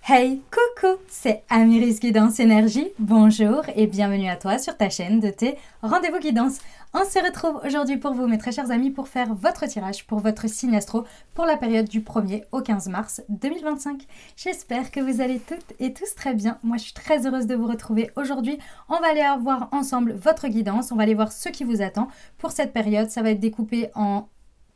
Hey, coucou, c'est Amiris Guidance Énergie. Bonjour et bienvenue à toi sur ta chaîne de tes rendez-vous guidance. On se retrouve aujourd'hui pour vous, mes très chers amis, pour faire votre tirage pour votre signe astro pour la période du 1er au 15 mars 2025. J'espère que vous allez toutes et tous très bien. Moi, je suis très heureuse de vous retrouver aujourd'hui. On va aller voir ensemble votre guidance. On va aller voir ce qui vous attend pour cette période. Ça va être découpé en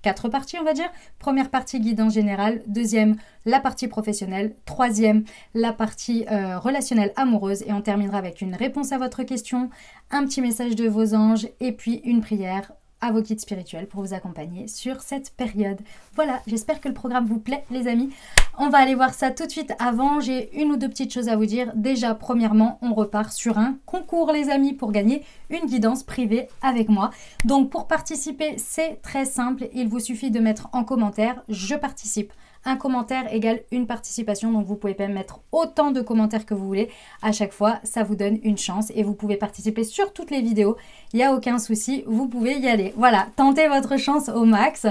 4 parties, on va dire. Première partie, guidance générale. Deuxième, la partie professionnelle. Troisième, la partie relationnelle amoureuse. Et on terminera avec une réponse à votre question, un petit message de vos anges et puis une prière à vos guides spirituels pour vous accompagner sur cette période. Voilà, j'espère que le programme vous plaît, les amis. On va aller voir ça tout de suite. Avant, j'ai une ou deux petites choses à vous dire. Déjà, premièrement, on repart sur un concours, les amis, pour gagner une guidance privée avec moi. Donc, pour participer, c'est très simple. Il vous suffit de mettre en commentaire « Je participe ». Un commentaire égale une participation, donc vous pouvez pas mettre autant de commentaires que vous voulez. À chaque fois, ça vous donne une chance et vous pouvez participer sur toutes les vidéos. Il n'y a aucun souci, vous pouvez y aller. Voilà, tentez votre chance au max.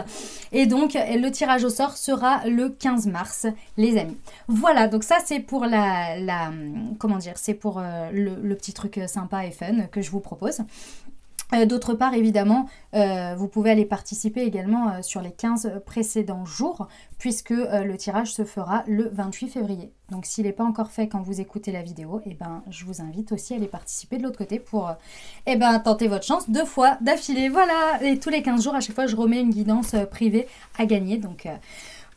Et donc, le tirage au sort sera le 15 mars, les amis. Voilà, donc ça c'est pour comment dire, c'est pour le petit truc sympa et fun que je vous propose. D'autre part, évidemment, vous pouvez aller participer également sur les 15 précédents jours, puisque le tirage se fera le 28 février. Donc, s'il n'est pas encore fait quand vous écoutez la vidéo, eh ben, je vous invite aussi à aller participer de l'autre côté pour tenter votre chance 2 fois d'affilée. Voilà, et tous les 15 jours, à chaque fois, je remets une guidance privée à gagner. Donc,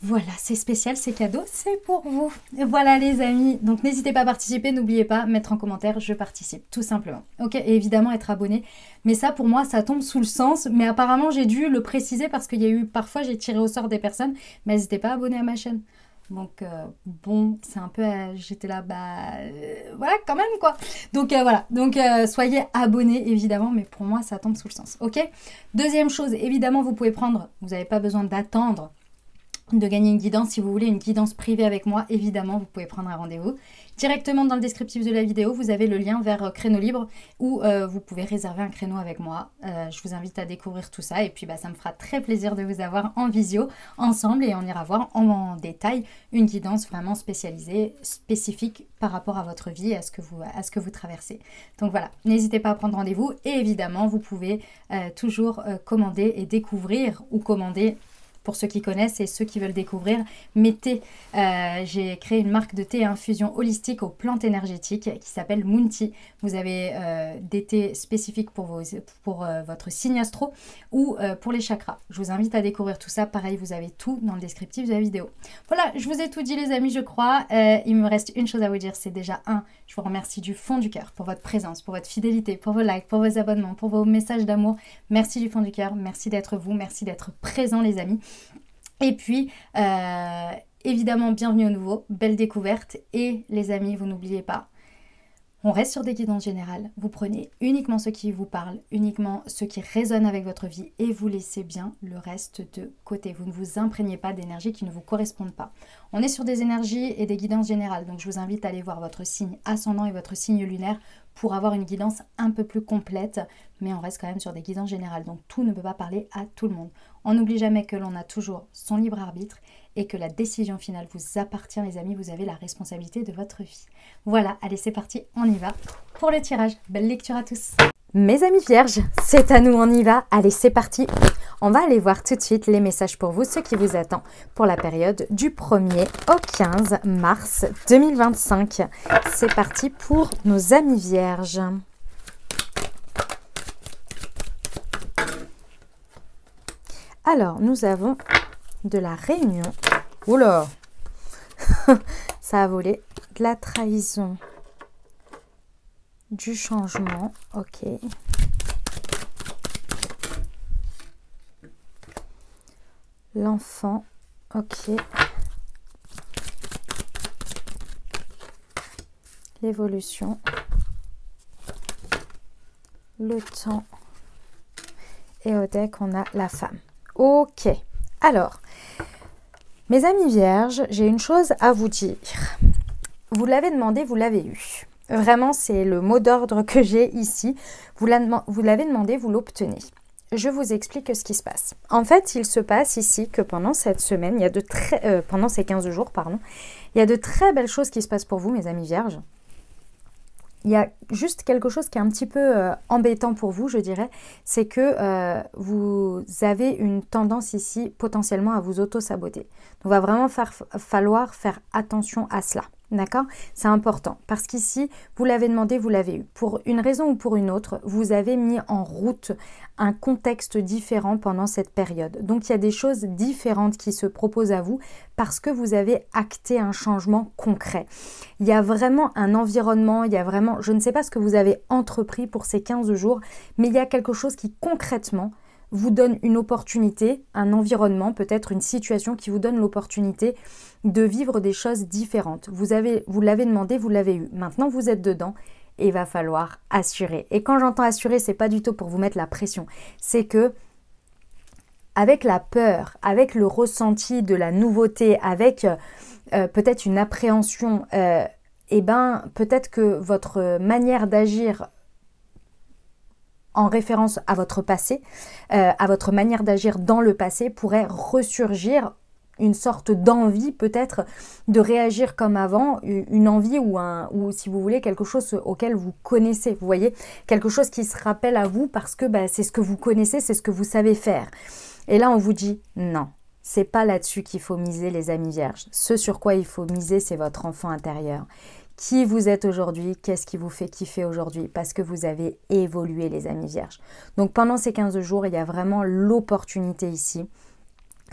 voilà, c'est spécial, c'est cadeau, c'est pour vous. Voilà les amis, donc n'hésitez pas à participer, n'oubliez pas, mettre en commentaire, je participe, tout simplement. Ok, et évidemment être abonné, mais ça pour moi, ça tombe sous le sens, mais apparemment j'ai dû le préciser parce qu'il y a eu, parfois j'ai tiré au sort des personnes, mais n'hésitez pas à abonner à ma chaîne. Donc bon, c'est un peu, j'étais là, voilà quand même quoi. Donc voilà, donc soyez abonnés évidemment, mais pour moi ça tombe sous le sens, ok. Deuxième chose, évidemment vous pouvez prendre, vous n'avez pas besoin d'attendre de gagner une guidance. Si vous voulez une guidance privée avec moi, évidemment, vous pouvez prendre un rendez-vous. Directement dans le descriptif de la vidéo, vous avez le lien vers Créneau Libre où vous pouvez réserver un créneau avec moi. Je vous invite à découvrir tout ça et puis ça me fera très plaisir de vous avoir en visio ensemble et on ira voir en détail une guidance vraiment spécialisée, spécifique par rapport à votre vie et à ce que vous traversez. Donc voilà, n'hésitez pas à prendre rendez-vous et évidemment, vous pouvez toujours commander et découvrir ou commander. Pour ceux qui connaissent et ceux qui veulent découvrir, mes thés. J'ai créé une marque de thé infusion holistique aux plantes énergétiques qui s'appelle Moonty. Vous avez des thés spécifiques pour votre signe astro ou pour les chakras. Je vous invite à découvrir tout ça. Pareil, vous avez tout dans le descriptif de la vidéo. Voilà, je vous ai tout dit les amis, je crois. Il me reste une chose à vous dire, c'est déjà je vous remercie du fond du cœur pour votre présence, pour votre fidélité, pour vos likes, pour vos abonnements, pour vos messages d'amour. Merci du fond du cœur, merci d'être vous, merci d'être présents les amis. Et puis, évidemment, bienvenue au nouveau, belle découverte. Et les amis, vous n'oubliez pas, on reste sur des guidances générales. Vous prenez uniquement ce qui vous parle, uniquement ce qui résonne avec votre vie et vous laissez bien le reste de côté. Vous ne vous imprégnez pas d'énergies qui ne vous correspondent pas. On est sur des énergies et des guidances générales. Donc, je vous invite à aller voir votre signe ascendant et votre signe lunaire pour avoir une guidance un peu plus complète. Mais on reste quand même sur des guidances générales. Donc, tout ne peut pas parler à tout le monde. On n'oublie jamais que l'on a toujours son libre arbitre et que la décision finale vous appartient, les amis. Vous avez la responsabilité de votre vie. Voilà, allez, c'est parti, on y va pour le tirage. Belle lecture à tous. Mes amis vierges, c'est à nous, on y va. Allez, c'est parti. On va aller voir tout de suite les messages pour vous, ce qui vous attend pour la période du 1er au 15 mars 2025. C'est parti pour nos amis vierges. Alors, nous avons de la réunion. Oula, ça a volé. De la trahison. Du changement. Ok. L'enfant. Ok. L'évolution. Le temps. Et au deck, on a la femme. Ok, alors, mes amis vierges, j'ai une chose à vous dire. Vous l'avez demandé, vous l'avez eu. Vraiment, c'est le mot d'ordre que j'ai ici. Vous l'avez demandé, vous l'obtenez. je vous explique ce qui se passe. En fait, il se passe ici que pendant cette semaine, pendant ces 15 jours, pardon, il y a de très belles choses qui se passent pour vous, mes amis vierges. Il y a juste quelque chose qui est un petit peu embêtant pour vous, je dirais, c'est que vous avez une tendance ici potentiellement à vous auto-saboter. Donc, il va vraiment falloir faire attention à cela. D'accord? C'est important parce qu'ici, vous l'avez demandé, vous l'avez eu. Pour une raison ou pour une autre, vous avez mis en route un contexte différent pendant cette période. Donc, il y a des choses différentes qui se proposent à vous parce que vous avez acté un changement concret. Il y a vraiment un environnement, il y a vraiment, je ne sais pas ce que vous avez entrepris pour ces 15 jours, mais il y a quelque chose qui concrètement vous donne une opportunité, un environnement, peut-être une situation qui vous donne l'opportunité de vivre des choses différentes. Vous l'avez demandé, vous l'avez eu. Maintenant, vous êtes dedans et il va falloir assurer. Et quand j'entends assurer, c'est pas du tout pour vous mettre la pression. C'est que avec la peur, avec le ressenti de la nouveauté, avec peut-être une appréhension, peut-être que votre manière d'agir en référence à votre passé, à votre manière d'agir dans le passé, pourrait ressurgir une sorte d'envie peut-être de réagir comme avant, une envie ou si vous voulez quelque chose auquel vous connaissez, vous voyez, quelque chose qui se rappelle à vous parce que c'est ce que vous connaissez, c'est ce que vous savez faire. Et là on vous dit non, c'est pas là-dessus qu'il faut miser les amis vierges. Ce sur quoi il faut miser, c'est votre enfant intérieur. Qui vous êtes aujourd'hui, qu'est-ce qui vous fait kiffer aujourd'hui, parce que vous avez évolué les amis vierges. Donc pendant ces 15 jours, il y a vraiment l'opportunité ici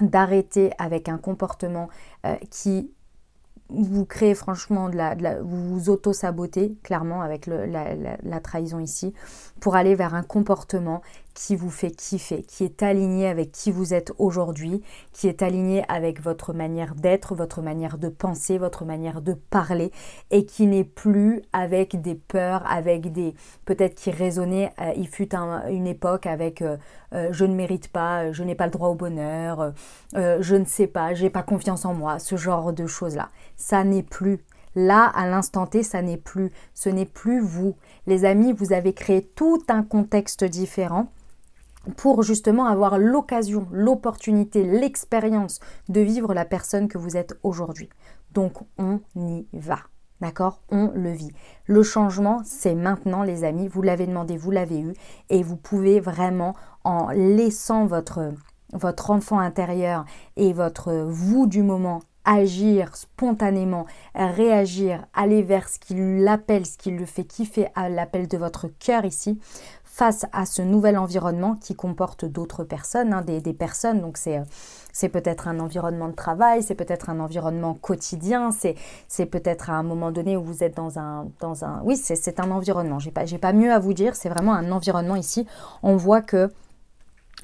d'arrêter avec un comportement qui vous crée franchement, vous vous auto-sabotez clairement avec la trahison ici, pour aller vers un comportement qui vous fait kiffer, qui est aligné avec qui vous êtes aujourd'hui, qui est aligné avec votre manière d'être, votre manière de penser, votre manière de parler, et qui n'est plus avec des peurs, avec des, peut-être qui résonnait, il fut une époque avec je ne mérite pas, je n'ai pas le droit au bonheur, je ne sais pas, j'ai pas confiance en moi, ce genre de choses-là. Ça n'est plus. Là, à l'instant T, ça n'est plus. Ce n'est plus vous. Les amis, vous avez créé tout un contexte différent pour justement avoir l'occasion, l'opportunité, l'expérience de vivre la personne que vous êtes aujourd'hui. Donc, on y va. D'accord? On le vit. Le changement, c'est maintenant, les amis. Vous l'avez demandé, vous l'avez eu. Et vous pouvez vraiment, en laissant votre enfant intérieur et votre vous du moment agir spontanément, réagir, aller vers ce qui l'appelle, ce qui le fait kiffer, à l'appel de votre cœur ici, face à ce nouvel environnement qui comporte d'autres personnes, des personnes. Donc c'est peut-être un environnement de travail, c'est peut-être un environnement quotidien, c'est peut-être à un moment donné où vous êtes dans un oui, c'est un environnement. J'ai pas mieux à vous dire, c'est vraiment un environnement ici. On voit que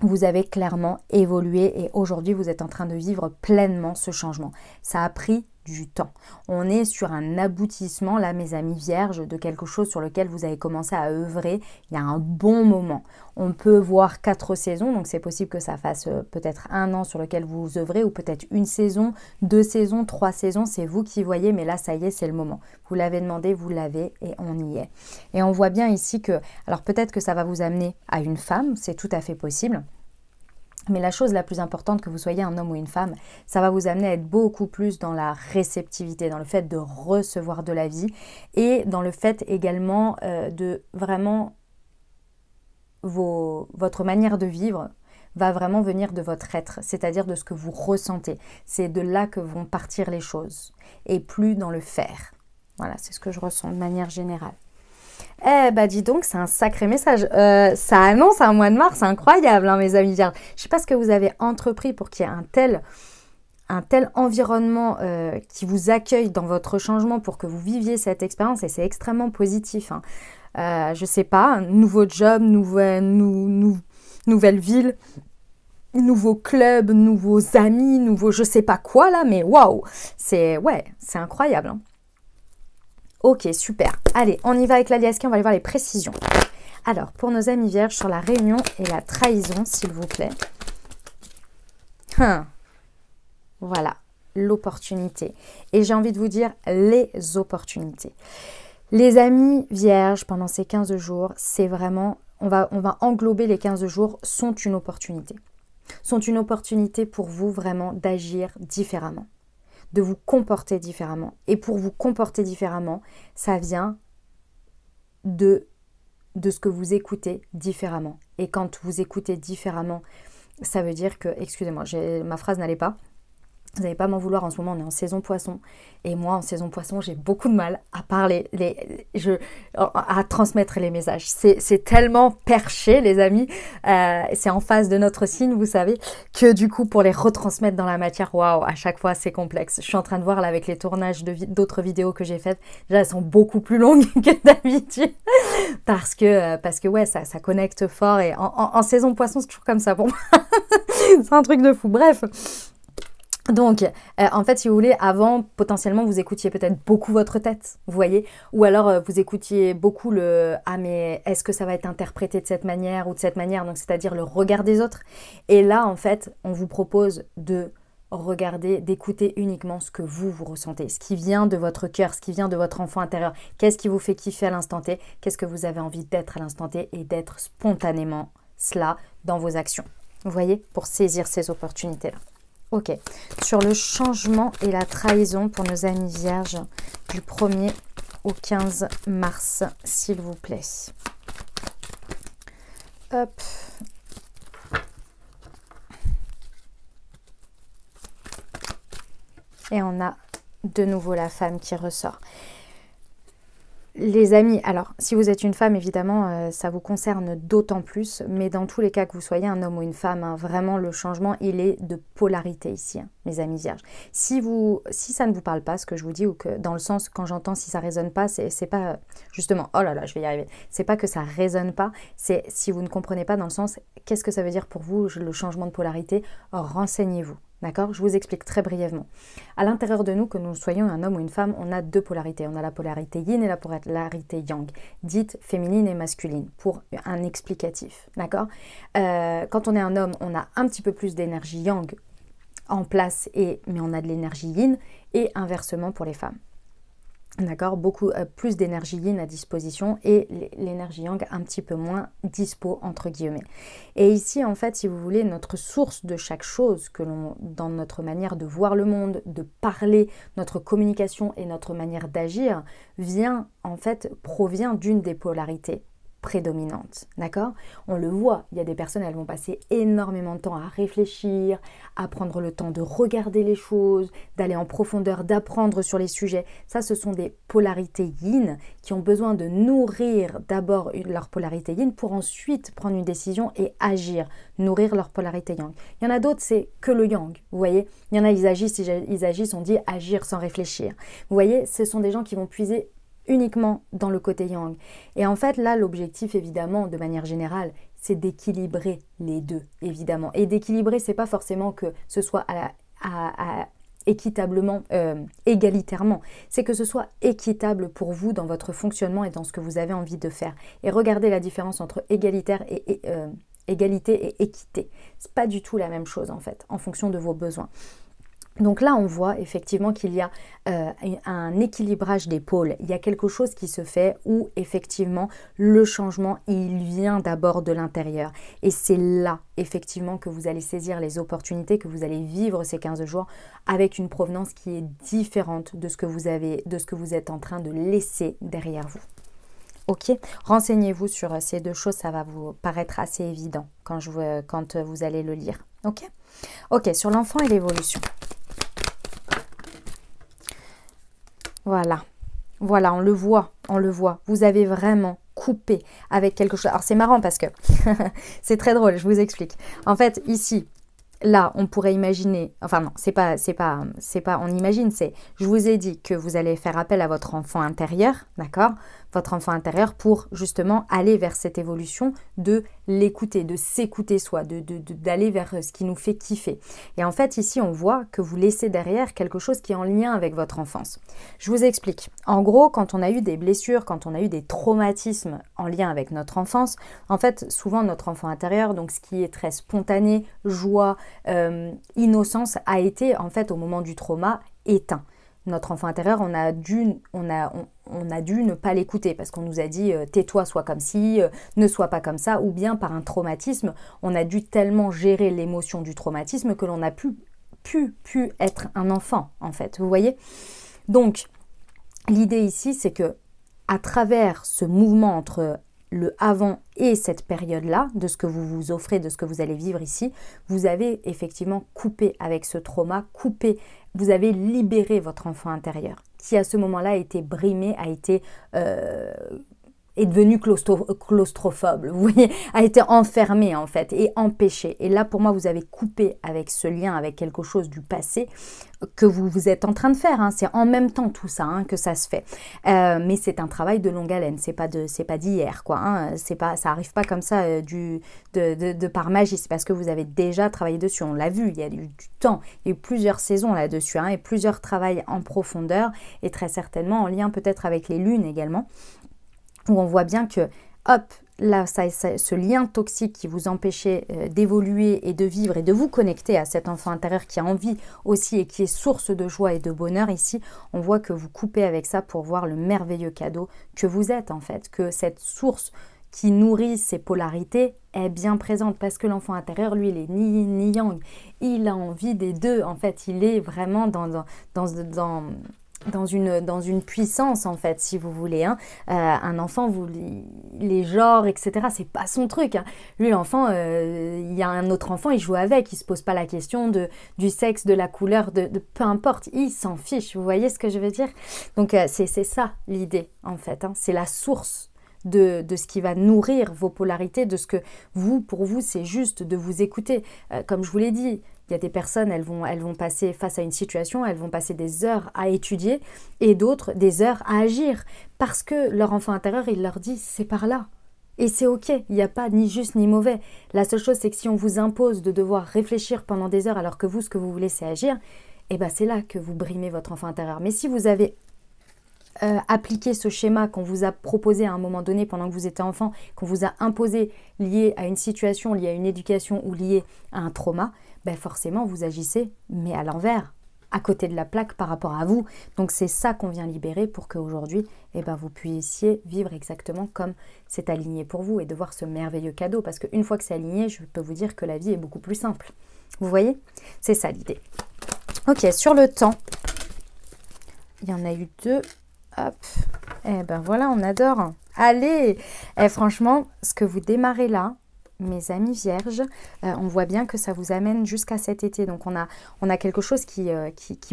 vous avez clairement évolué et aujourd'hui vous êtes en train de vivre pleinement ce changement. Ça a pris du temps. On est sur un aboutissement là, mes amis vierges, de quelque chose sur lequel vous avez commencé à œuvrer il y a un bon moment. On peut voir 4 saisons, donc c'est possible que ça fasse peut-être 1 an sur lequel vous œuvrez, ou peut-être 1 saison, 2 saisons, 3 saisons, c'est vous qui voyez, mais là ça y est, c'est le moment. Vous l'avez demandé, vous l'avez et on y est. Et on voit bien ici que, alors peut-être que ça va vous amener à une femme, c'est tout à fait possible. Mais la chose la plus importante, que vous soyez un homme ou une femme, ça va vous amener à être beaucoup plus dans la réceptivité, dans le fait de recevoir de la vie et dans le fait également de vraiment votre manière de vivre va vraiment venir de votre être, c'est-à-dire de ce que vous ressentez. C'est de là que vont partir les choses et plus dans le faire. Voilà, c'est ce que je ressens de manière générale. Eh bah dis donc, c'est un sacré message. Ça annonce un mois de mars incroyable, hein, mes amis vierges. Je ne sais pas ce que vous avez entrepris pour qu'il y ait un tel environnement qui vous accueille dans votre changement pour que vous viviez cette expérience, et c'est extrêmement positif. Hein. Je ne sais pas, nouveau job, nouvelle ville, nouveau club, nouveaux amis, nouveau je sais pas quoi là, mais waouh, c'est incroyable. Hein. Ok, super. Allez, on y va avec l'aliasquin, on va aller voir les précisions. Alors, pour nos amis vierges, sur la réunion et la trahison, s'il vous plaît. Voilà, l'opportunité. Et j'ai envie de vous dire les opportunités. Les amis vierges, pendant ces 15 jours, c'est vraiment, on va englober les 15 jours, sont une opportunité. Sont une opportunité pour vous vraiment d'agir différemment, de vous comporter différemment. Et pour vous comporter différemment, ça vient de ce que vous écoutez différemment. Et quand vous écoutez différemment, ça veut dire que, excusez-moi, ma phrase n'allait pas. Vous n'allez pas m'en vouloir, en ce moment on est en saison poisson et moi en saison poisson j'ai beaucoup de mal à parler, à transmettre les messages. C'est tellement perché les amis, c'est en face de notre signe vous savez, que du coup pour les retransmettre dans la matière, waouh, à chaque fois c'est complexe. Je suis en train de voir là avec les tournages d'autres vidéos que j'ai faites, déjà elles sont beaucoup plus longues que d'habitude parce que ouais ça connecte fort et en saison poisson c'est toujours comme ça pour moi. C'est un truc de fou, bref. Donc, en fait, si vous voulez, avant, potentiellement, vous écoutiez peut-être beaucoup votre tête, vous voyez, ou alors vous écoutiez beaucoup le « Ah, mais est-ce que ça va être interprété de cette manière ou de cette manière ?» Donc, c'est-à-dire le regard des autres. Et là, en fait, on vous propose de regarder, d'écouter uniquement ce que vous ressentez, ce qui vient de votre cœur, ce qui vient de votre enfant intérieur. Qu'est-ce qui vous fait kiffer à l'instant T? Qu'est-ce que vous avez envie d'être à l'instant T? Et d'être spontanément cela dans vos actions. Vous voyez, pour saisir ces opportunités-là. Ok, sur le changement et la trahison pour nos amis vierges du 1er au 15 mars, s'il vous plaît. Hop. Et on a de nouveau la femme qui ressort. Les amis, alors si vous êtes une femme évidemment ça vous concerne d'autant plus, mais dans tous les cas que vous soyez un homme ou une femme, hein, vraiment le changement il est de polarité ici, hein, mes amis vierges. Si ça ne vous parle pas ce que je vous dis, ou que dans le sens quand j'entends si ça résonne pas, c'est pas justement, oh là là je vais y arriver, c'est pas que ça résonne pas, c'est si vous ne comprenez pas dans le sens qu'est-ce que ça veut dire pour vous le changement de polarité, renseignez-vous. D'accord? Je vous explique très brièvement. À l'intérieur de nous, que nous soyons un homme ou une femme, on a deux polarités. On a la polarité yin et la polarité yang, dite féminine et masculine, pour un explicatif. D'accord? Quand on est un homme, on a un petit peu plus d'énergie yang en place, mais on a de l'énergie yin, et inversement pour les femmes. D'accord, beaucoup plus d'énergie yin à disposition et l'énergie yang un petit peu moins dispo entre guillemets. Et ici en fait si vous voulez notre source de chaque chose que dans notre manière de voir le monde, de parler, notre communication et notre manière d'agir provient d'une des polarités prédominante, d'accord? On le voit, il y a des personnes, elles vont passer énormément de temps à réfléchir, à prendre le temps de regarder les choses, d'aller en profondeur, d'apprendre sur les sujets. Ça, ce sont des polarités yin qui ont besoin de nourrir d'abord leur polarité yin pour ensuite prendre une décision et agir, nourrir leur polarité yang. Il y en a d'autres, c'est que le yang, vous voyez? Il y en a, ils agissent, on dit agir sans réfléchir. Vous voyez, ce sont des gens qui vont puiser uniquement dans le côté yang. Et en fait, là, l'objectif, évidemment, de manière générale, c'est d'équilibrer les deux, évidemment. Et d'équilibrer, c'est pas forcément que ce soit équitablement, égalitairement. C'est que ce soit équitable pour vous dans votre fonctionnement et dans ce que vous avez envie de faire. Et regardez la différence entre égalitaire et égalité et équité. C'est pas du tout la même chose, en fait, en fonction de vos besoins. Donc là, on voit effectivement qu'il y a un équilibrage des pôles. Il y a quelque chose qui se fait où effectivement le changement, il vient d'abord de l'intérieur. Et c'est là effectivement que vous allez saisir les opportunités, que vous allez vivre ces 15 jours avec une provenance qui est différente de ce que vous avez, de ce que vous êtes en train de laisser derrière vous. Ok, renseignez-vous sur ces deux choses, ça va vous paraître assez évident quand vous allez le lire. Ok, ok, sur l'enfant et l'évolution. Voilà, voilà, on le voit, vous avez vraiment coupé avec quelque chose. Alors c'est marrant parce que c'est très drôle, je vous explique. En fait, ici, là, on pourrait imaginer, enfin non, c'est pas, on imagine, c'est, je vous ai dit que vous allez faire appel à votre enfant intérieur, d'accord? Votre enfant intérieur pour justement aller vers cette évolution de l'écouter, de s'écouter soi, d'aller vers ce qui nous fait kiffer. Et en fait, ici, on voit que vous laissez derrière quelque chose qui est en lien avec votre enfance. Je vous explique. En gros, quand on a eu des blessures, quand on a eu des traumatismes en lien avec notre enfance, en fait, souvent notre enfant intérieur, donc ce qui est très spontané, joie, innocence, a été en fait au moment du trauma éteint. Notre enfant intérieur, on a dû ne pas l'écouter parce qu'on nous a dit tais-toi, sois comme ci, ne sois pas comme ça, ou bien par un traumatisme, on a dû tellement gérer l'émotion du traumatisme que l'on n'a pu être un enfant en fait, vous voyez. Donc l'idée ici, c'est que à travers ce mouvement entre le avant et cette période-là, de ce que vous vous offrez, de ce que vous allez vivre ici, vous avez effectivement coupé avec ce trauma, vous avez libéré votre enfant intérieur, qui à ce moment-là a été brimé, est devenu claustrophobe, vous voyez, a été enfermé en fait et empêché. Et là pour moi vous avez coupé avec ce lien, avec quelque chose du passé que vous êtes en train de faire, hein. C'est en même temps tout ça hein, que ça se fait. Mais c'est un travail de longue haleine, c'est pas d'hier quoi, hein. Ça arrive pas comme ça de par magie, c'est parce que vous avez déjà travaillé dessus, on l'a vu, il y a eu du temps, il y a eu plusieurs saisons là-dessus, hein, et plusieurs travails en profondeur et très certainement en lien peut-être avec les lunes également, où on voit bien que, hop, là, ce lien toxique qui vous empêchait d'évoluer et de vivre et de vous connecter à cet enfant intérieur qui a envie aussi et qui est source de joie et de bonheur, ici, on voit que vous coupez avec ça pour voir le merveilleux cadeau que vous êtes en fait, que cette source qui nourrit ces polarités est bien présente parce que l'enfant intérieur, lui, il est ni yang, il a envie des deux, en fait, il est vraiment dans une puissance en fait, si vous voulez, hein. Un enfant, les genres, etc., c'est pas son truc, hein. Lui, l'enfant, il y a un autre enfant, il joue avec, il se pose pas la question du sexe, de la couleur, de peu importe, il s'en fiche, vous voyez ce que je veux dire? Donc c'est ça l'idée en fait, hein. C'est la source de ce qui va nourrir vos polarités, de ce que pour vous, c'est juste de vous écouter. Comme je vous l'ai dit, il y a des personnes, elles vont passer face à une situation, elles vont passer des heures à étudier et d'autres des heures à agir parce que leur enfant intérieur, il leur dit c'est par là. Et c'est ok, il n'y a pas ni juste ni mauvais. La seule chose, c'est que si on vous impose de devoir réfléchir pendant des heures alors que vous, ce que vous voulez, c'est agir, eh ben c'est là que vous brimez votre enfant intérieur. Mais si vous avez appliquer ce schéma qu'on vous a proposé à un moment donné pendant que vous étiez enfant, qu'on vous a imposé lié à une situation, lié à une éducation ou lié à un trauma, ben forcément vous agissez mais à l'envers, à côté de la plaque par rapport à vous. Donc c'est ça qu'on vient libérer pour qu'aujourd'hui eh ben, vous puissiez vivre exactement comme c'est aligné pour vous et de voir ce merveilleux cadeau, parce qu'une fois que c'est aligné, je peux vous dire que la vie est beaucoup plus simple. Vous voyez? C'est ça l'idée. Ok, sur le temps, il y en a eu deux. Hop, et ben voilà, on adore. Allez, et franchement, ce que vous démarrez là, mes amis vierges, on voit bien que ça vous amène jusqu'à cet été. Donc on a quelque chose qui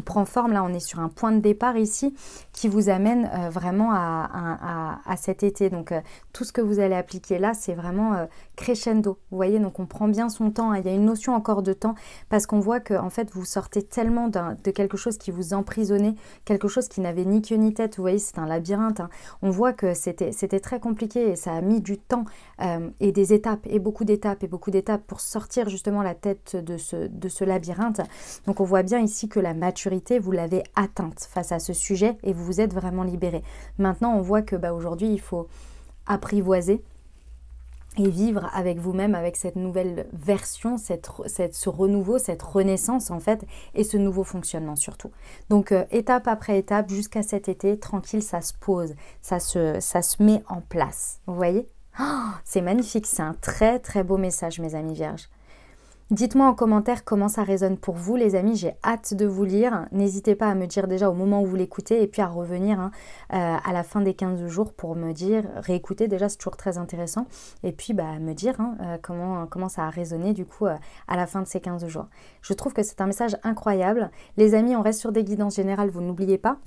prend forme. Là, on est sur un point de départ ici qui vous amène vraiment à cet été. Donc tout ce que vous allez appliquer là, c'est vraiment crescendo. Vous voyez, donc on prend bien son temps. Il y a une notion encore de temps parce qu'on voit que en fait, vous sortez tellement de quelque chose qui vous emprisonnait, quelque chose qui n'avait ni queue ni tête. Vous voyez, c'est un labyrinthe, hein. On voit que c'était très compliqué et ça a mis du temps et des étapes et beaucoup d'étapes pour sortir justement la tête de ce labyrinthe. Donc on voit bien ici que la maturité, vous l'avez atteinte face à ce sujet et vous vous êtes vraiment libéré. Maintenant, on voit que aujourd'hui, il faut apprivoiser et vivre avec vous-même, avec cette nouvelle version, ce renouveau, cette renaissance en fait, et ce nouveau fonctionnement surtout. Donc étape après étape, jusqu'à cet été, tranquille, ça se pose, ça se met en place, vous voyez? Oh, c'est magnifique, c'est un très très beau message mes amis vierges. Dites-moi en commentaire comment ça résonne pour vous les amis, j'ai hâte de vous lire. N'hésitez pas à me dire déjà au moment où vous l'écoutez et puis à revenir à la fin des 15 jours pour me dire, réécouter déjà c'est toujours très intéressant. Et puis me dire comment ça a résonné du coup à la fin de ces 15 jours. Je trouve que c'est un message incroyable. Les amis, on reste sur des guidances générales, vous n'oubliez pas.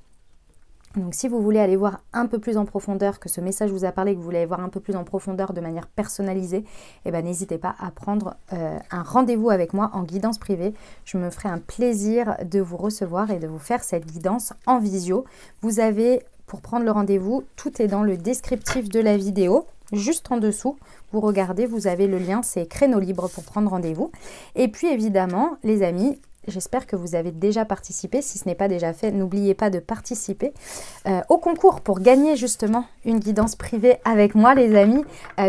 Donc si vous voulez aller voir un peu plus en profondeur, que ce message vous a parlé, que vous voulez aller voir un peu plus en profondeur de manière personnalisée, eh ben, n'hésitez pas à prendre un rendez-vous avec moi en guidance privée. Je me ferai un plaisir de vous recevoir et de vous faire cette guidance en visio. Vous avez, pour prendre le rendez-vous, tout est dans le descriptif de la vidéo. Juste en dessous, vous regardez, vous avez le lien, c'est créneau libre pour prendre rendez-vous. Et puis évidemment, les amis, j'espère que vous avez déjà participé. Si ce n'est pas déjà fait, n'oubliez pas de participer au concours pour gagner justement une guidance privée avec moi, les amis.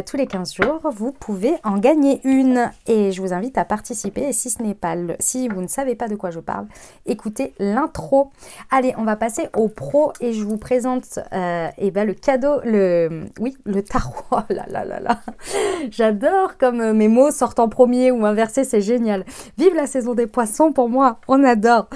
Tous les 15 jours, vous pouvez en gagner une. Et je vous invite à participer. Et si ce n'est pas si vous ne savez pas de quoi je parle, écoutez l'intro. Allez, on va passer au pro et je vous présente le cadeau, le tarot. Oh là là là là. J'adore comme mes mots sortent en premier ou inversés, c'est génial. Vive la saison des poissons pour moi, on adore.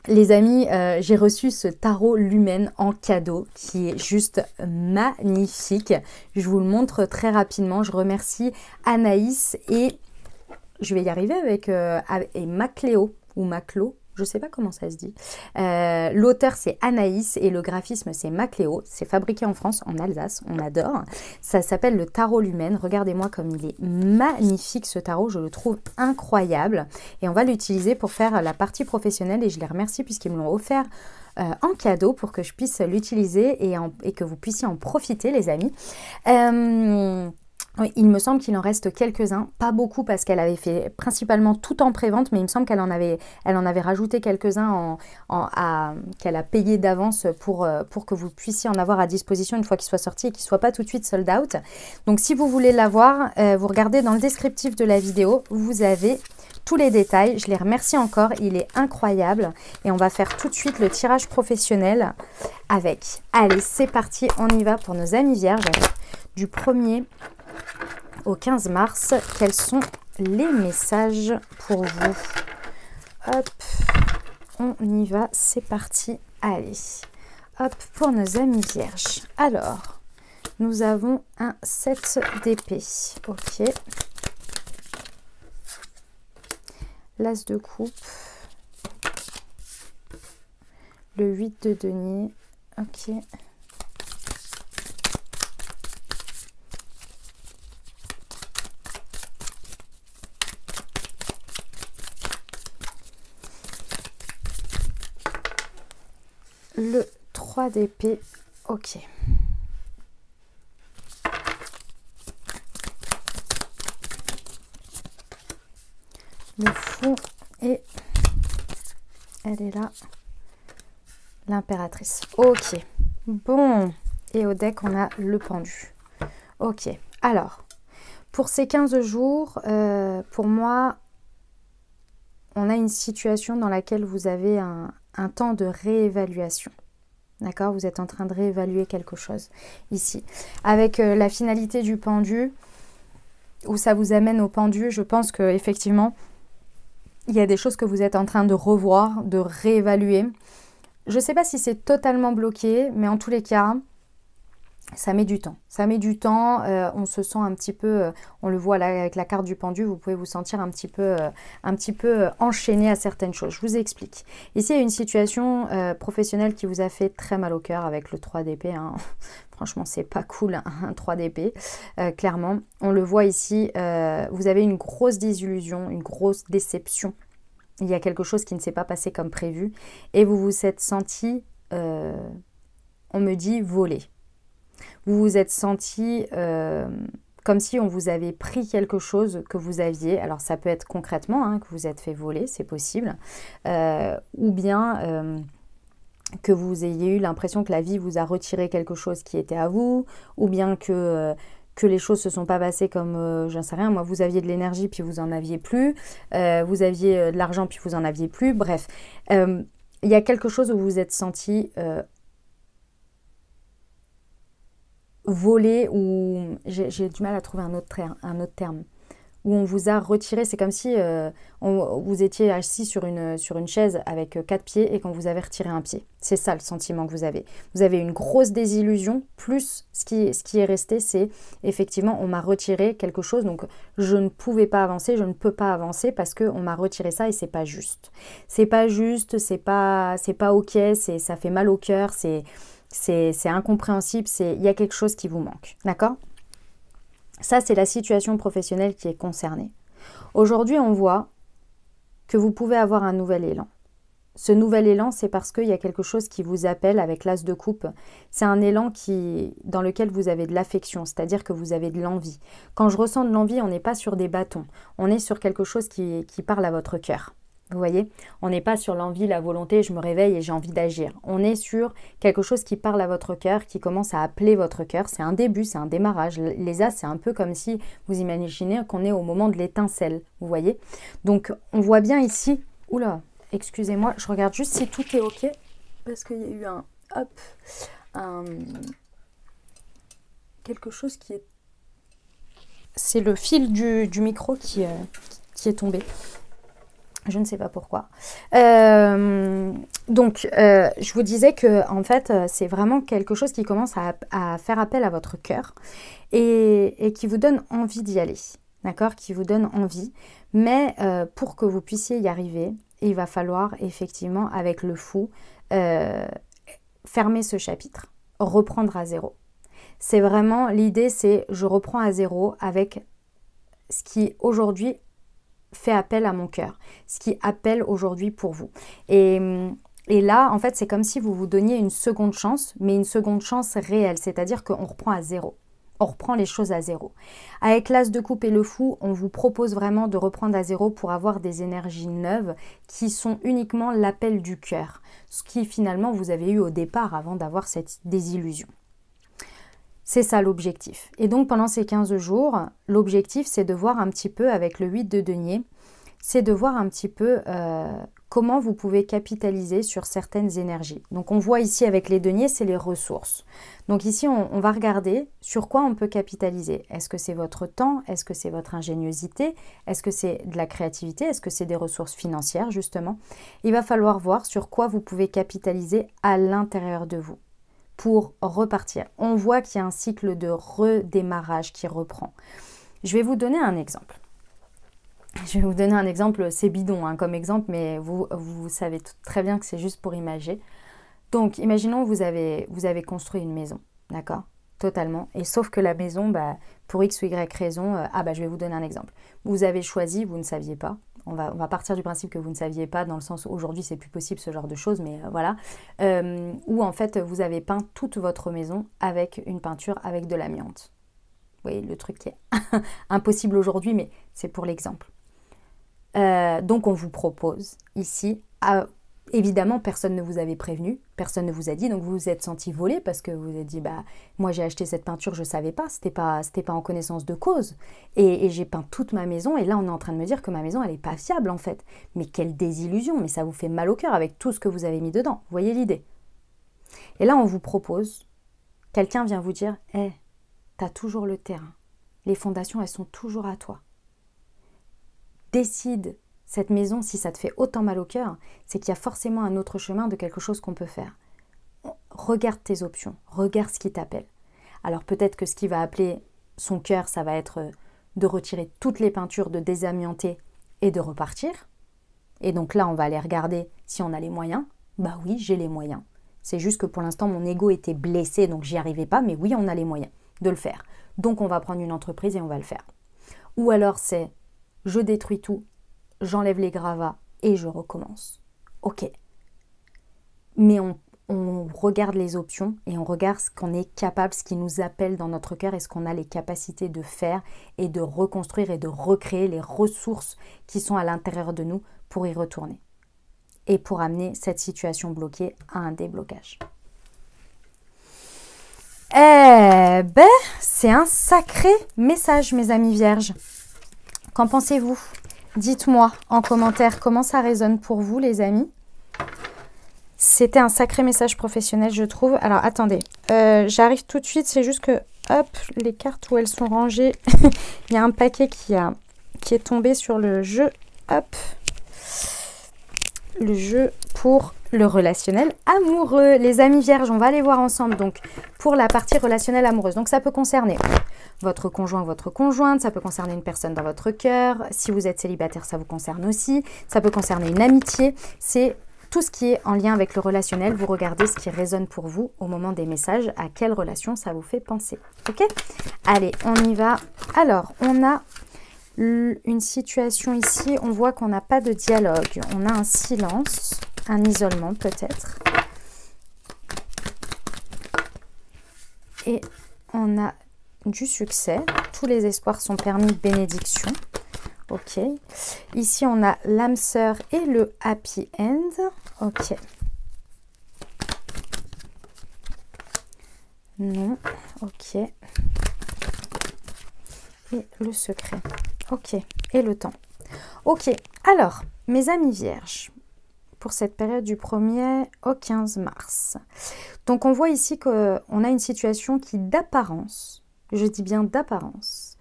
Les amis, j'ai reçu ce tarot Lumen en cadeau qui est juste magnifique. Je vous le montre très rapidement. Je remercie Anaïs et je vais y arriver avec Macléo ou Maclo. Je ne sais pas comment ça se dit. L'auteur, c'est Anaïs et le graphisme, c'est Macléo. C'est fabriqué en France, en Alsace. On adore. Ça s'appelle le tarot Lumen. Regardez-moi comme il est magnifique, ce tarot. Je le trouve incroyable. Et on va l'utiliser pour faire la partie professionnelle. Et je les remercie puisqu'ils me l'ont offert en cadeau pour que je puisse l'utiliser et que vous puissiez en profiter, les amis. Oui, il me semble qu'il en reste quelques-uns, pas beaucoup parce qu'elle avait fait principalement tout en pré-vente, mais il me semble qu'elle en avait rajouté quelques-uns qu'elle a payé d'avance pour que vous puissiez en avoir à disposition une fois qu'il soit sorti et qu'il ne soit pas tout de suite sold out. Donc si vous voulez l'avoir, vous regardez dans le descriptif de la vidéo, vous avez tous les détails. Je les remercie encore, il est incroyable. Et on va faire tout de suite le tirage professionnel avec. Allez, c'est parti, on y va pour nos amis vierges. Du 1er au 15 mars, quels sont les messages pour vous? Hop, on y va, c'est parti. Allez, hop, pour nos amis vierges. Alors, nous avons un 7 d'épée. Ok. L'as de coupe. Le 8 de denier. Ok. Le 3 d'épée, ok. Le fou et elle est là, l'impératrice. Ok, bon. Et au deck, on a le pendu. Ok, alors, pour ces 15 jours, pour moi, on a une situation dans laquelle vous avez un temps de réévaluation. D'accord? Vous êtes en train de réévaluer quelque chose ici. Avec la finalité du pendu, où ça vous amène au pendu, je pense qu'effectivement, il y a des choses que vous êtes en train de revoir, de réévaluer. Je ne sais pas si c'est totalement bloqué, mais en tous les cas, ça met du temps. Ça met du temps, on se sent un petit peu, on le voit là avec la carte du pendu, vous pouvez vous sentir un petit peu enchaîné à certaines choses. Je vous explique. Ici, il y a une situation professionnelle qui vous a fait très mal au cœur avec le 3 d'épée. Hein. Franchement, c'est pas cool, hein, un 3 d'épée, clairement. On le voit ici, vous avez une grosse désillusion, une grosse déception. Il y a quelque chose qui ne s'est pas passé comme prévu et vous vous êtes senti, on me dit, volé. Vous vous êtes senti comme si on vous avait pris quelque chose que vous aviez. Alors ça peut être concrètement hein, que vous êtes fait voler, c'est possible. Ou bien que vous ayez eu l'impression que la vie vous a retiré quelque chose qui était à vous. Ou bien que les choses ne se sont pas passées comme, j'en sais rien, moi vous aviez de l'énergie puis vous en aviez plus. Vous aviez de l'argent puis vous en aviez plus. Bref, il y a quelque chose où vous vous êtes senti... volé ou j'ai du mal à trouver un autre terme où on vous a retiré, c'est comme si vous étiez assis sur une chaise avec 4 pieds et qu'on vous avait retiré un pied. C'est ça le sentiment que vous avez. Vous avez une grosse désillusion, plus ce qui est resté, c'est effectivement on m'a retiré quelque chose, donc je ne pouvais pas avancer, je ne peux pas avancer parce qu'on m'a retiré ça et c'est pas juste. C'est pas juste, c'est pas ok, ça fait mal au cœur, c'est incompréhensible, il y a quelque chose qui vous manque, d'accord? Ça, c'est la situation professionnelle qui est concernée. Aujourd'hui, on voit que vous pouvez avoir un nouvel élan. Ce nouvel élan, c'est parce qu'il y a quelque chose qui vous appelle avec l'as de coupe. C'est un élan dans lequel vous avez de l'affection, c'est-à-dire que vous avez de l'envie. Quand je ressens de l'envie, on n'est pas sur des bâtons. On est sur quelque chose qui parle à votre cœur. Vous voyez? On n'est pas sur l'envie, la volonté, je me réveille et j'ai envie d'agir. On est sur quelque chose qui parle à votre cœur, qui commence à appeler votre cœur. C'est un début, c'est un démarrage. Les as, c'est un peu comme si vous imaginez qu'on est au moment de l'étincelle. Vous voyez? Donc, on voit bien ici... Oula! Excusez-moi, je regarde juste si tout est OK, parce qu'il y a eu quelque chose qui est... C'est le fil du micro qui est tombé. Je ne sais pas pourquoi. Donc, je vous disais que en fait, c'est vraiment quelque chose qui commence à faire appel à votre cœur et qui vous donne envie d'y aller. D'accord? Qui vous donne envie. Mais pour que vous puissiez y arriver, il va falloir effectivement, avec le fou, fermer ce chapitre, reprendre à zéro. C'est vraiment, l'idée c'est je reprends à zéro avec ce qui aujourd'hui fait appel à mon cœur, ce qui appelle aujourd'hui pour vous. Et là, en fait, c'est comme si vous vous donniez une seconde chance, mais une seconde chance réelle, c'est-à-dire qu'on reprend à zéro. On reprend les choses à zéro. Avec l'as de coupe et le fou, on vous propose vraiment de reprendre à zéro pour avoir des énergies neuves qui sont uniquement l'appel du cœur, ce qui finalement vous avez eu au départ avant d'avoir cette désillusion. C'est ça l'objectif. Et donc pendant ces 15 jours, l'objectif c'est de voir un petit peu avec le 8 de denier, c'est de voir un petit peu comment vous pouvez capitaliser sur certaines énergies. Donc on voit ici avec les deniers, c'est les ressources. Donc ici on va regarder sur quoi on peut capitaliser. Est-ce que c'est votre temps? Est-ce que c'est votre ingéniosité? Est-ce que c'est de la créativité? Est-ce que c'est des ressources financières justement? Il va falloir voir sur quoi vous pouvez capitaliser à l'intérieur de vous pour repartir. On voit qu'il y a un cycle de redémarrage qui reprend. Je vais vous donner un exemple. Je vais vous donner un exemple, c'est bidon comme exemple, mais vous savez très bien que c'est juste pour imager. Donc, imaginons vous avez construit une maison, d'accord? Totalement. Et sauf que la maison, pour X ou Y raison, je vais vous donner un exemple. Vous avez choisi, vous ne saviez pas. On va partir du principe que vous ne saviez pas, dans le sens où aujourd'hui c'est plus possible ce genre de choses, mais voilà. Où en fait vous avez peint toute votre maison avec une peinture avec de l'amiante. Vous voyez, le truc qui est impossible aujourd'hui, mais c'est pour l'exemple. Donc on vous propose ici, évidemment personne ne vous avait prévenu, personne ne vous a dit, donc vous vous êtes senti volé parce que vous vous êtes dit moi j'ai acheté cette peinture, je ne savais pas, c'était pas en connaissance de cause et j'ai peint toute ma maison et là on est en train de me dire que ma maison elle n'est pas fiable en fait. Mais quelle désillusion, mais ça vous fait mal au cœur avec tout ce que vous avez mis dedans, vous voyez l'idée? Et là on vous propose, quelqu'un vient vous dire t'as toujours le terrain, les fondations elles sont toujours à toi. Décide cette maison, si ça te fait autant mal au cœur, c'est qu'il y a forcément un autre chemin de quelque chose qu'on peut faire. Regarde tes options, regarde ce qui t'appelle. Alors peut-être que ce qui va appeler son cœur, ça va être de retirer toutes les peintures, de désamianter et de repartir. Et donc là, on va aller regarder si on a les moyens. Bah oui, j'ai les moyens. C'est juste que pour l'instant, mon ego était blessé, donc j'y arrivais pas, mais oui, on a les moyens de le faire. Donc on va prendre une entreprise et on va le faire. Ou alors c'est je détruis tout, j'enlève les gravats et je recommence. Ok. Mais on regarde les options et on regarde ce qu'on est capable, ce qui nous appelle dans notre cœur et ce qu'on a les capacités de faire et de reconstruire et de recréer les ressources qui sont à l'intérieur de nous pour y retourner. Et pour amener cette situation bloquée à un déblocage. C'est un sacré message, mes amis vierges. Qu'en pensez-vous? Dites-moi en commentaire comment ça résonne pour vous, les amis. C'était un sacré message professionnel, je trouve. Alors, attendez. J'arrive tout de suite. C'est juste que, hop, les cartes où elles sont rangées. Il y a un paquet qui est tombé sur le jeu. Hop. Le jeu pour le relationnel amoureux. Les amis vierges, on va aller voir ensemble. Donc, pour la partie relationnelle amoureuse. Donc, ça peut concerner votre conjoint, votre conjointe, ça peut concerner une personne dans votre cœur. Si vous êtes célibataire, ça vous concerne aussi. Ça peut concerner une amitié. C'est tout ce qui est en lien avec le relationnel. Vous regardez ce qui résonne pour vous au moment des messages. À quelle relation ça vous fait penser. Ok? Allez, on y va. Alors, on a une situation ici. On voit qu'on n'a pas de dialogue. On a un silence. un isolement peut-être. Et on a du succès. Tous les espoirs sont permis, bénédiction. Ok. Ici, on a l'âme sœur et le happy end. Ok. Non. Ok. Et le secret. Ok. Et le temps. Ok. Alors, mes amis vierges, pour cette période du 1er au 15 mars. Donc, on voit ici qu'on a une situation qui, d'apparence, je dis bien d'apparence,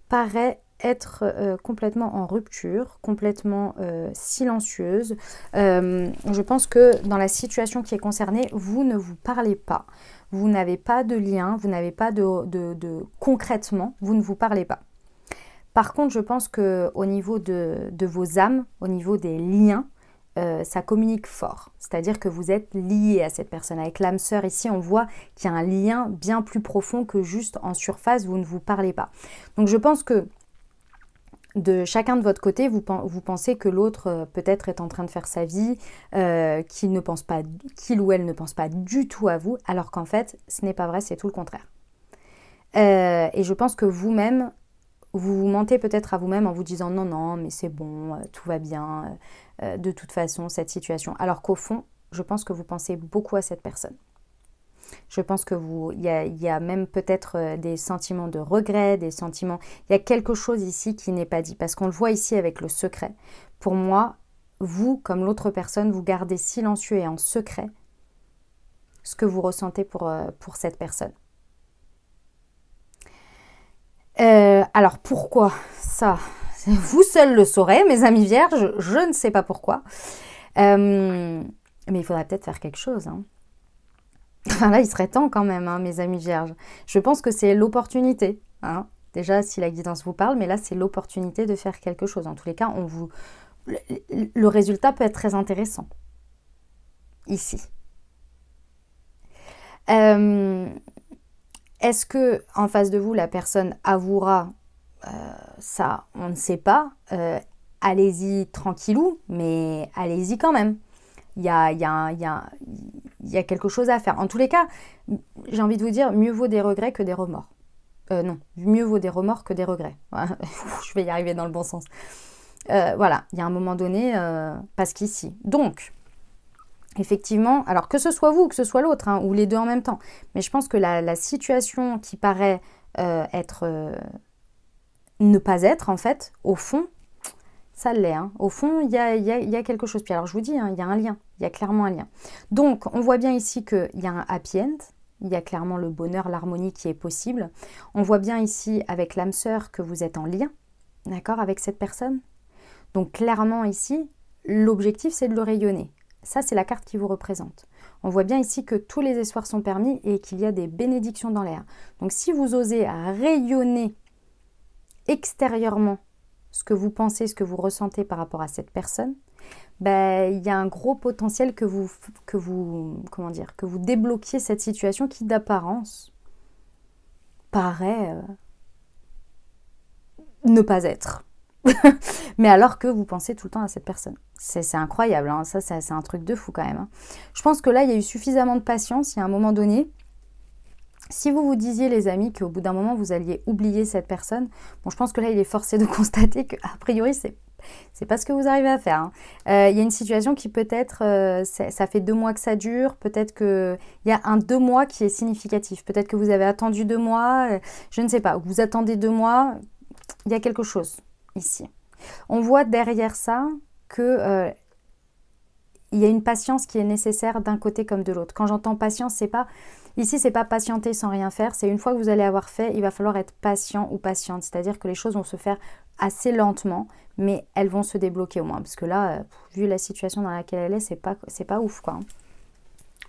paraît être complètement en rupture, complètement silencieuse. Je pense que dans la situation qui est concernée, vous ne vous parlez pas. Vous n'avez pas de lien, vous n'avez pas concrètement, vous ne vous parlez pas. Par contre, je pense qu'au niveau de vos âmes, au niveau des liens, ça communique fort. C'est-à-dire que vous êtes liés à cette personne. Avec l'âme sœur ici, on voit qu'il y a un lien bien plus profond que juste en surface, vous ne vous parlez pas. Donc je pense que de chacun de votre côté, vous pensez que l'autre peut-être est en train de faire sa vie, qu'il ou elle ne pense pas du tout à vous, alors qu'en fait, ce n'est pas vrai, c'est tout le contraire. Et je pense que vous-même, vous vous mentez peut-être à vous-même en vous disant non, non, mais c'est bon, tout va bien, de toute façon, cette situation. Alors qu'au fond, je pense que vous pensez beaucoup à cette personne. Je pense que il y a même peut-être des sentiments de regret, des sentiments... Il y a quelque chose ici qui n'est pas dit, parce qu'on le voit ici avec le secret. Pour moi, vous, comme l'autre personne, vous gardez silencieux et en secret ce que vous ressentez pour cette personne. Alors pourquoi ça? Vous seul le saurez, mes amis vierges, je ne sais pas pourquoi. Mais il faudrait peut-être faire quelque chose, hein. Enfin là, il serait temps quand même, hein, mes amis vierges. Je pense que c'est l'opportunité, hein. Déjà, si la guidance vous parle, mais là, c'est l'opportunité de faire quelque chose. En tous les cas, le résultat peut être très intéressant. Ici. Est-ce que en face de vous, la personne avouera ça? On ne sait pas. Allez-y tranquillou, mais allez-y quand même. Il y a quelque chose à faire. En tous les cas, j'ai envie de vous dire, mieux vaut des regrets que des remords. Non, mieux vaut des remords que des regrets. Je vais y arriver dans le bon sens. Voilà, il y a un moment donné, parce qu'ici. Donc, effectivement, alors que ce soit vous ou que ce soit l'autre, hein, ou les deux en même temps, mais je pense que la situation qui paraît ne pas être, en fait, au fond, ça l'est. Hein. Au fond, il y a quelque chose. Puis alors, je vous dis, hein, il y a un lien. Il y a clairement un lien. Donc, on voit bien ici qu'il y a un happy end. Il y a clairement le bonheur, l'harmonie qui est possible. On voit bien ici, avec l'âme sœur, que vous êtes en lien, d'accord, avec cette personne. Donc, clairement ici, l'objectif, c'est de le rayonner. Ça, c'est la carte qui vous représente. On voit bien ici que tous les espoirs sont permis et qu'il y a des bénédictions dans l'air. Donc, si vous osez rayonner extérieurement ce que vous pensez, ce que vous ressentez par rapport à cette personne, ben, il y a un gros potentiel que vous débloquiez cette situation qui d'apparence paraît ne pas être. Mais alors que vous pensez tout le temps à cette personne. C'est incroyable, hein. Ça c'est un truc de fou quand même, hein. Je pense que là, il y a eu suffisamment de patience. Il y a un moment donné, si vous vous disiez, les amis, qu'au bout d'un moment, vous alliez oublier cette personne, bon, je pense que là, il est forcé de constater qu'a priori, c'est pas ce que vous arrivez à faire, hein. Il y a une situation qui peut-être, ça fait 2 mois que ça dure, peut-être qu'il y a un 2 mois qui est significatif, peut-être que vous avez attendu 2 mois, je ne sais pas, vous attendez 2 mois, il y a quelque chose ici. On voit derrière ça que il y a une patience qui est nécessaire d'un côté comme de l'autre. Quand j'entends patience, c'est pas patienter sans rien faire, c'est une fois que vous allez avoir fait, il va falloir être patient ou patiente. C'est-à-dire que les choses vont se faire assez lentement, mais elles vont se débloquer au moins. Parce que là, vu la situation dans laquelle elle est, c'est pas ouf, quoi.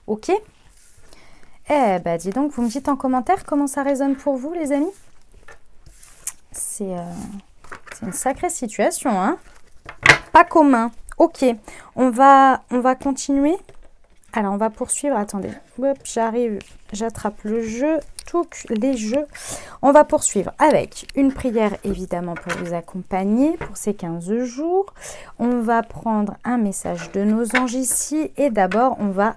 Ok? Eh ben, dis donc, vous me dites en commentaire comment ça résonne pour vous, les amis? C'est une sacrée situation, hein? Pas commun. Ok, on va continuer Alors, on va poursuivre. Attendez, hop, j'arrive, j'attrape le jeu, les jeux. On va poursuivre avec une prière, évidemment, pour vous accompagner pour ces 15 jours. On va prendre un message de nos anges ici. Et d'abord, on va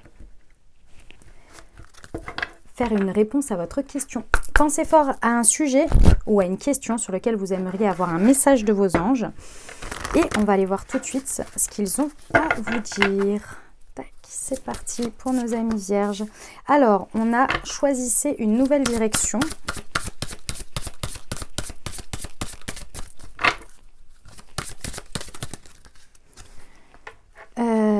faire une réponse à votre question. Pensez fort à un sujet ou à une question sur lequel vous aimeriez avoir un message de vos anges. Et on va aller voir tout de suite ce qu'ils ont à vous dire. C'est parti pour nos amis vierges. Alors, on a choisi une nouvelle direction.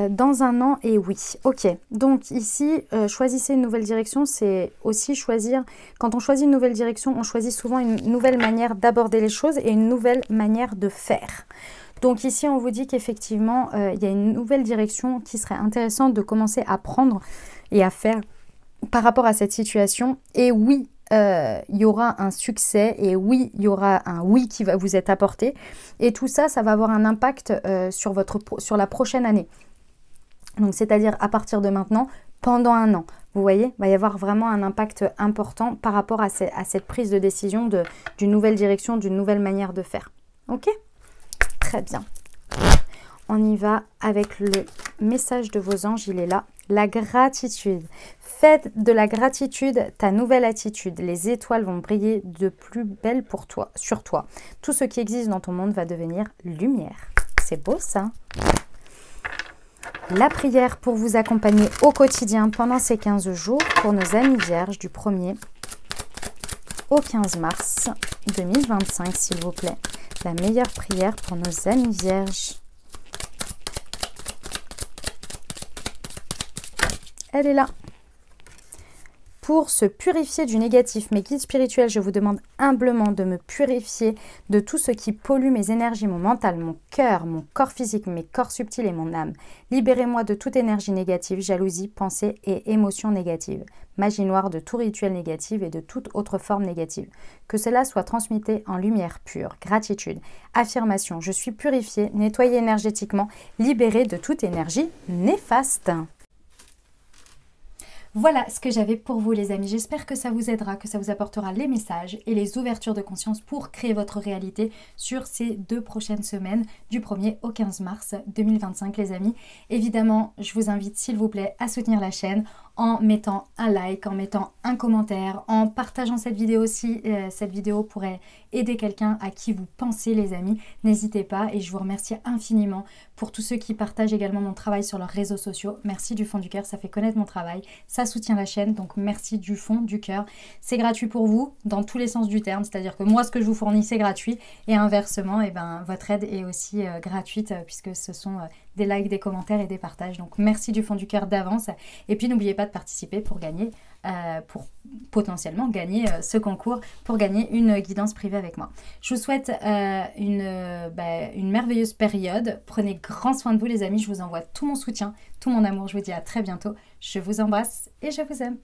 Dans un an, et oui. Ok, donc ici, choisissez une nouvelle direction, c'est aussi choisir, quand on choisit une nouvelle direction, on choisit souvent une nouvelle manière d'aborder les choses et une nouvelle manière de faire. Donc ici, on vous dit qu'effectivement, il y a une nouvelle direction qui serait intéressante de commencer à prendre et à faire par rapport à cette situation. Et oui, il y aura un succès et oui, il y aura un oui qui va vous être apporté. Et tout ça, ça va avoir un impact sur la prochaine année. Donc, c'est-à-dire à partir de maintenant, pendant un an. Vous voyez, il va y avoir vraiment un impact important par rapport à cette prise de décision d'une nouvelle direction, d'une nouvelle manière de faire. Ok ? Très bien. On y va avec le message de vos anges, il est là. La gratitude. Faites de la gratitude ta nouvelle attitude. Les étoiles vont briller de plus belle pour toi, sur toi. Tout ce qui existe dans ton monde va devenir lumière. C'est beau ça. La prière pour vous accompagner au quotidien pendant ces 15 jours pour nos amis vierges du 1er au 15 mars 2025, s'il vous plaît. La meilleure prière pour nos amis vierges. Elle est là. Pour se purifier du négatif, mes guides spirituels, je vous demande humblement de me purifier de tout ce qui pollue mes énergies, mon mental, mon cœur, mon corps physique, mes corps subtils et mon âme. Libérez-moi de toute énergie négative, jalousie, pensée et émotions négatives, magie noire, de tout rituel négatif et de toute autre forme négative. Que cela soit transmuté en lumière pure, gratitude, affirmation, je suis purifiée, nettoyée énergétiquement, libérée de toute énergie néfaste. Voilà ce que j'avais pour vous les amis, j'espère que ça vous aidera, que ça vous apportera les messages et les ouvertures de conscience pour créer votre réalité sur ces 2 prochaines semaines du 1er au 15 mars 2025 les amis. Évidemment, je vous invite s'il vous plaît à soutenir la chaîne en mettant un like, en mettant un commentaire, en partageant cette vidéo si cette vidéo pourrait aider quelqu'un à qui vous pensez les amis. N'hésitez pas et je vous remercie infiniment pour tous ceux qui partagent également mon travail sur leurs réseaux sociaux. Merci du fond du cœur, ça fait connaître mon travail, ça soutient la chaîne, donc merci du fond du cœur. C'est gratuit pour vous dans tous les sens du terme, c'est-à-dire que moi ce que je vous fournis c'est gratuit et inversement votre aide est aussi gratuite puisque ce sont des likes, des commentaires et des partages. Donc merci du fond du cœur d'avance et puis n'oubliez pas de participer pour gagner, pour potentiellement gagner ce concours, pour gagner une guidance privée avec moi. Je vous souhaite une merveilleuse période. Prenez grand soin de vous les amis, je vous envoie tout mon soutien, tout mon amour. Je vous dis à très bientôt. Je vous embrasse et je vous aime.